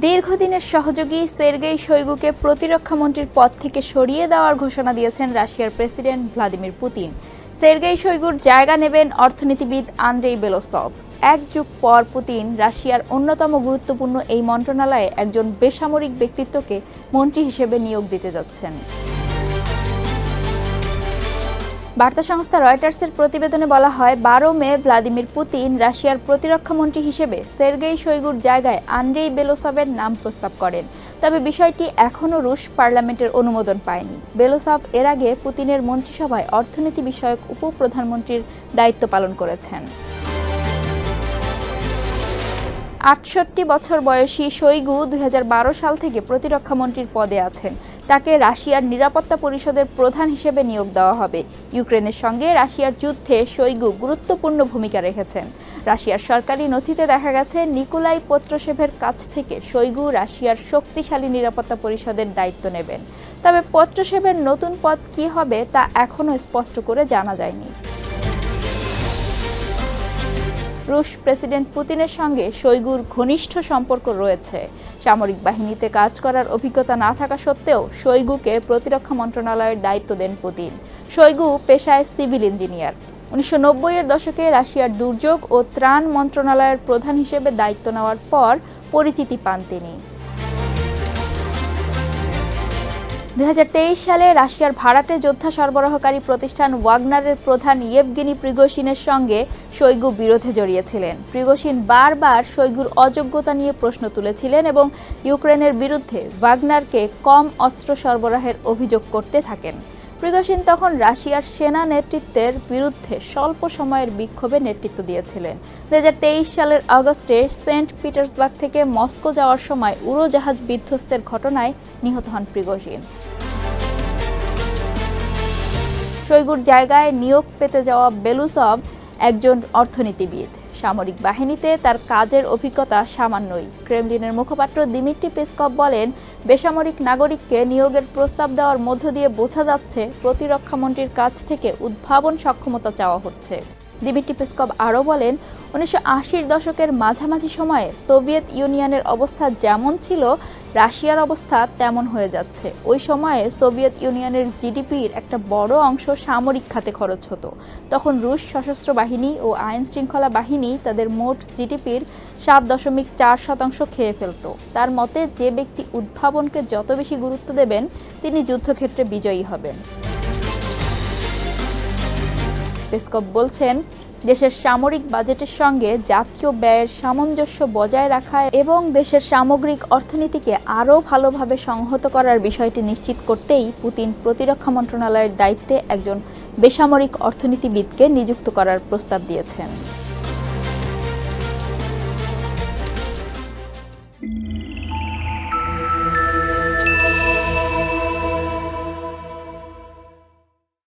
দীর্ঘদিনের সহযোগী সের্গেই শোইগুকে প্রতিরক্ষামন্ত্রীর পদ থেকে সরিয়ে দেওয়ার ঘোষণা দিয়েছেন রাশিয়ার প্রেসিডেন্ট ভ্লাদিমির পুতিন। সের্গেই শোইগুর জায়গা নেবেন অর্থনীতিবিদ আন্দ্রেই বেলোসভ। এক যুগ পর পুতিন রাশিয়ার অন্যতম গুরুত্বপূর্ণ এই মন্ত্রণালয়ে একজন বেসামরিক ব্যক্তিত্বকে মন্ত্রী হিসেবে নিয়োগ দিতে যাচ্ছেন। বার্তা সংস্থা রয়টার্সের প্রতিবেদনে বলা হয়, 12 মে ভ্লাদিমির পুতিন রাশিয়ার প্রতিরক্ষামন্ত্রী হিসেবে সের্গেই শোইগুর জায়গায় আন্দ্রেই বেলোসভের নাম প্রস্তাব করেন। তবে বিষয়টি এখনও রুশ পার্লামেন্টের অনুমোদন পায়নি। বেলোসভ এর আগে পুতিনের মন্ত্রিসভায় অর্থনীতি বিষয়ক উপপ্রধানমন্ত্রীর দায়িত্ব পালন করেছেন। ৬৮ বছর বয়সী শোইগু ২০১২ সাল থেকে প্রতিরক্ষামন্ত্রীর পদে আছেন। তাকে রাশিয়ার নিরাপত্তা পরিষদের প্রধান হিসেবে নিয়োগ দেওয়া হবে। ইউক্রেনের সঙ্গে রাশিয়ার যুদ্ধে শোইগু গুরুত্বপূর্ণ ভূমিকা রেখেছেন। রাশিয়ার সরকারি নথিতে দেখা গেছে, নিকোলাই পত্রশেভের কাছ থেকে শোইগু রাশিয়ার শক্তিশালী নিরাপত্তা পরিষদের দায়িত্ব নেবেন। তবে পত্রশেভের নতুন পদ কী হবে তা এখনও স্পষ্ট করে জানা যায়নি। রুশ প্রেসিডেন্ট পুতিনের সঙ্গে শোইগুর ঘনিষ্ঠ সম্পর্ক রয়েছে। সামরিক বাহিনীতে কাজ করার অভিজ্ঞতা না থাকা সত্ত্বেও শোইগুকে প্রতিরক্ষা মন্ত্রণালয়ের দায়িত্ব দেন পুতিন। শোইগু পেশায় সিভিল ইঞ্জিনিয়ার। ১৯৯০-এর দশকে রাশিয়ার দুর্যোগ ও ত্রাণ মন্ত্রণালয়ের প্রধান হিসেবে দায়িত্ব নেওয়ার পর পরিচিতি পান তিনি। ২০২৩ সালে রাশিয়ার ভাড়াটে যোদ্ধা সরবরাহকারী প্রতিষ্ঠান ওয়াগনারের প্রধান ইয়েভগেনি প্রিগোশিনের সঙ্গে শোইগু বিরোধে জড়িয়েছিলেন। প্রিগোশিন বারবার শোইগুর অযোগ্যতা নিয়ে প্রশ্ন তুলেছিলেন এবং ইউক্রেনের বিরুদ্ধে ওয়াগনারকে কম অস্ত্র সরবরাহের অভিযোগ করতে থাকেন। প্রিগোশিন তখন রাশিয়ার সেনা নেতৃত্বের বিরুদ্ধে স্বল্প সময়ের বিক্ষোভে নেতৃত্ব দিয়েছিলেন। ২০২৩ সালের আগস্টে সেন্ট পিটার্সবার্গ থেকে মস্কো যাওয়ার সময় উড়োজাহাজ বিধ্বস্তের ঘটনায় নিহত হন প্রিগোশিন। শোইগুর জায়গায় নিয়োগ পেতে যাওয়া বেলোসভ একজন অর্থনীতিবিদ। সামরিক বাহিনীতে তার কাজের অভিজ্ঞতা সামান্যই। ক্রেমলিনের মুখপাত্র দিমিত্রি পেসকভ বলেন, বেসামরিক নাগরিককে নিয়োগের প্রস্তাব দেওয়ার মধ্য দিয়ে বোঝা যাচ্ছে প্রতিরক্ষামন্ত্রীর কাছ থেকে উদ্ভাবন সক্ষমতা চাওয়া হচ্ছে। দিমিত্রি পেসকভ আরও বলেন, ১৯৮০-র দশকের মাঝামাঝি সময়ে সোভিয়েত ইউনিয়নের অবস্থা যেমন ছিল, রাশিয়ার অবস্থা তেমন হয়ে যাচ্ছে। ওই সময়ে সোভিয়েত ইউনিয়নের জিডিপির একটা বড় অংশ সামরিক খাতে খরচ হতো। তখন রুশ সশস্ত্র বাহিনী ও আইন শৃঙ্খলা বাহিনী তাদের মোট জিডিপির ৭.৪% খেয়ে ফেলত। তার মতে, যে ব্যক্তি উদ্ভাবনকে যত বেশি গুরুত্ব দেবেন, তিনি যুদ্ধক্ষেত্রে বিজয়ী হবেন। পেসকভ বলছেন, দেশের সামরিক বাজেটের সঙ্গে জাতীয় ব্যয়ের সামঞ্জস্য বজায় রাখা এবং দেশের সামগ্রিক অর্থনীতিকে আরও ভালোভাবে সংহত করার বিষয়টি নিশ্চিত করতেই পুতিন প্রতিরক্ষা মন্ত্রণালয়ের দায়িত্বে একজন বেসামরিক অর্থনীতিবিদকে নিযুক্ত করার প্রস্তাব দিয়েছেন।